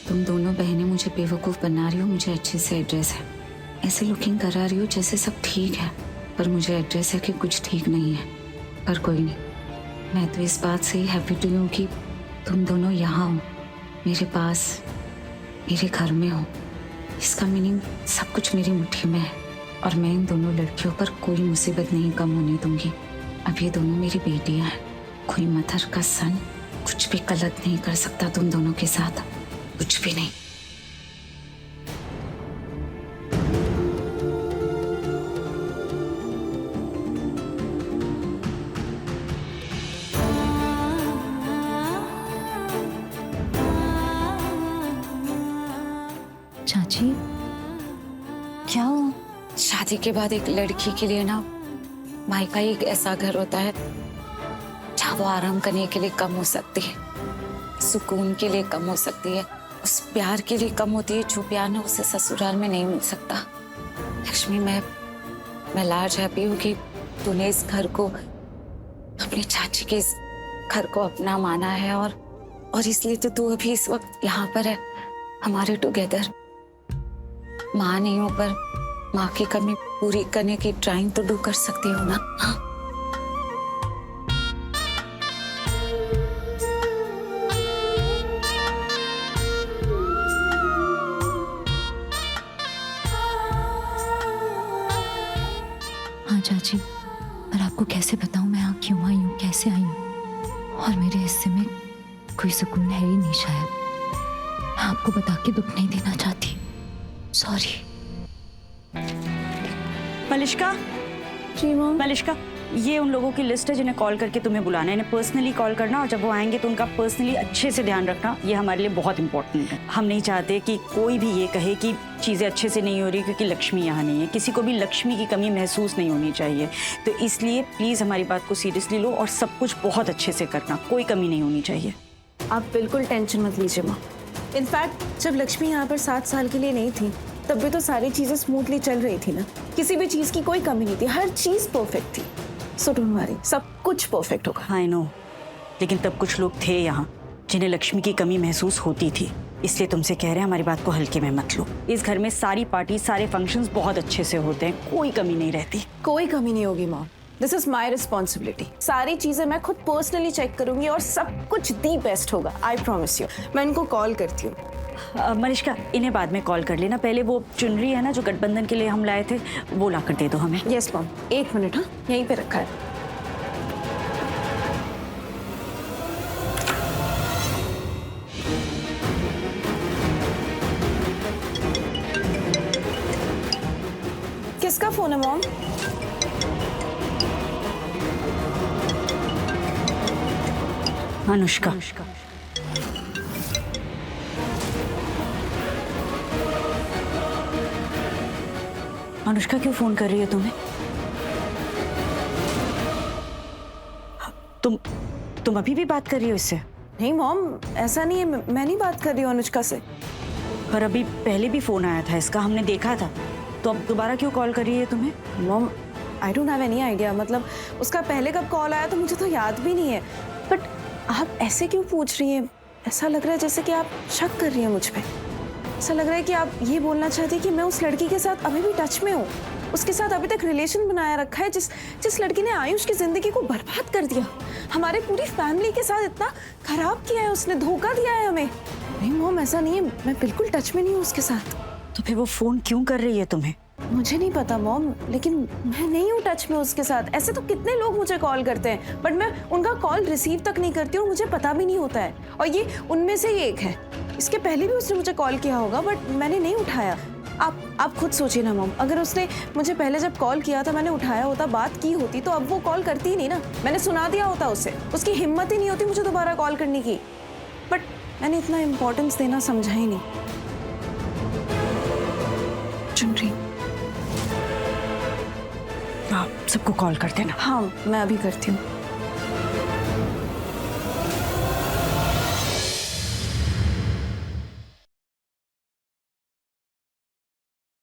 तुम दोनों बहनें मुझे बेवकूफ़ बना रही हो। मुझे अच्छे से एड्रेस है, ऐसे लुकिंग करा रही हो जैसे सब ठीक है, पर मुझे एड्रेस है कि कुछ ठीक नहीं है। पर कोई नहीं, मैं तो इस बात से ही हैप्पी हूँ कि तुम दोनों यहाँ हो, मेरे पास, मेरे घर में हो। इसका मीनिंग सब कुछ मेरी मुट्ठी में है और मैं इन दोनों लड़कियों पर कोई मुसीबत नहीं कम होने दूंगी। अब ये दोनों मेरी बेटियां हैं, कोई मदर का सन कुछ भी गलत नहीं कर सकता तुम दोनों के साथ, कुछ भी नहीं। चाची क्या हो? शादी के बाद एक लड़की के लिए ना मायका एक ऐसा घर होता है जहाँ वो आराम करने के लिए कम हो सकती है, सुकून के लिए कम हो सकती है, उस प्यार के लिए कम होती है जो प्यार ना उसे ससुराल में नहीं मिल सकता। लक्ष्मी, मैं लाज हैप्पी हूँ कि तूने इस घर को, अपनी चाची के इस घर को अपना माना है और इसलिए तो तू अभी इस वक्त यहाँ पर है हमारे टुगेदर। माँ नहीं हो पर माँ की कमी पूरी करने की ट्राइंग तो डू कर सकती हो ना। हाँ? हाँ चाची, पर आपको कैसे बताऊं मैं यहाँ क्यों आई हूँ, कैसे आई हूँ? और मेरे हिस्से में कोई सुकून है ही नहीं शायद। मैं आपको बता के दुख नहीं देना चाहती, सॉरी। मलिष्का, जी मैम। मलिष्का, ये उन लोगों की लिस्ट है जिन्हें कॉल करके तुम्हें बुलाना है। इन्हें पर्सनली कॉल करना और जब वो आएंगे तो उनका पर्सनली अच्छे से ध्यान रखना। ये हमारे लिए बहुत इंपॉर्टेंट है। हम नहीं चाहते कि कोई भी ये कहे कि चीज़ें अच्छे से नहीं हो रही क्योंकि लक्ष्मी यहाँ नहीं है। किसी को भी लक्ष्मी की कमी महसूस नहीं होनी चाहिए। तो इसलिए प्लीज़ हमारी बात को सीरियसली लो और सब कुछ बहुत अच्छे से करना, कोई कमी नहीं होनी चाहिए। आप बिल्कुल टेंशन मत लीजिए माँ। इनफैक्ट जब लक्ष्मी यहाँ पर 7 साल के लिए नहीं थी तब भी तो सारी चीजें स्मूथली चल रही थी ना, किसी भी चीज की कोई कमी नहीं थी, हर चीज परफेक्ट थी। सो डोंट वरी, सब कुछ परफेक्ट होगा। आई नो, लेकिन तब कुछ लोग थे यहाँ जिन्हें लक्ष्मी की कमी महसूस होती थी। इसलिए तुमसे कह रहे हैं हमारी बात को हल्के में मत लो। इस घर में सारी पार्टी, सारे फंक्शंस बहुत अच्छे से होते हैं, कोई कमी नहीं रहती। कोई कमी नहीं होगी mom, this is my responsibility. सारी चीजें मैं खुद पर्सनली चेक करूंगी और सब कुछ दी बेस्ट होगा, आई प्रॉमिस यू। मैं इनको कॉल करती हूँ। मनीषका, इन्हें बाद में कॉल कर लेना। पहले वो चुनरी है ना जो गठबंधन के लिए हम लाए थे, वो ला कर दे दो हमें। Yes mom, 1 minute. हाँ, यहीं पे रखा है। किसका फोन है मॉम? अनुष्का। अनुष्का क्यों फोन कर रही है तुम्हें? तुम अभी भी बात कर रही हो इससे? नहीं मॉम, ऐसा नहीं है, मैं नहीं बात कर रही हूँ अनुष्का से। पर अभी पहले भी फोन आया था इसका, हमने देखा था, तो अब दोबारा क्यों कॉल कर रही है तुम्हें? Mom, I don't have any idea. मतलब उसका पहले कब कॉल आया तो मुझे तो याद भी नहीं है। बट आप ऐसे क्यों पूछ रही हैं? ऐसा लग रहा है जैसे कि आप शक कर रही हैं मुझ पे। ऐसा लग रहा है कि आप ये बोलना चाहती हैं कि मैं उस लड़की के साथ अभी भी टच में हूँ, उसके साथ अभी तक रिलेशन बनाया रखा है जिस लड़की ने आयुष की जिंदगी को बर्बाद कर दिया, हमारे पूरी फैमिली के साथ इतना खराब किया है, उसने धोखा दिया है हमें। नहीं मॉम, ऐसा नहीं है, मैं बिल्कुल टच में नहीं हूँ उसके साथ। तो फिर वो फोन क्यों कर रही है तुम्हें? मुझे नहीं पता मॉम, लेकिन मैं नहीं हूँ टच में उसके साथ। ऐसे तो कितने लोग मुझे कॉल करते हैं बट मैं उनका कॉल रिसीव तक नहीं करती हूँ, मुझे पता भी नहीं होता है। और ये उनमें से ही एक है। इसके पहले भी उसने मुझे कॉल किया होगा बट मैंने नहीं उठाया। आप खुद सोचिए ना मॉम, अगर उसने मुझे पहले जब कॉल किया था मैंने उठाया होता, बात की होती, तो अब वो कॉल करती ही नहीं ना। मैंने सुना दिया होता उसे, उसकी हिम्मत ही नहीं होती मुझे दोबारा कॉल करने की। बट मैंने इतना इम्पोर्टेंस देना समझा ही नहीं। चुनरी, आप सबको कॉल करते ना। हाँ, मैं अभी करती हूँ।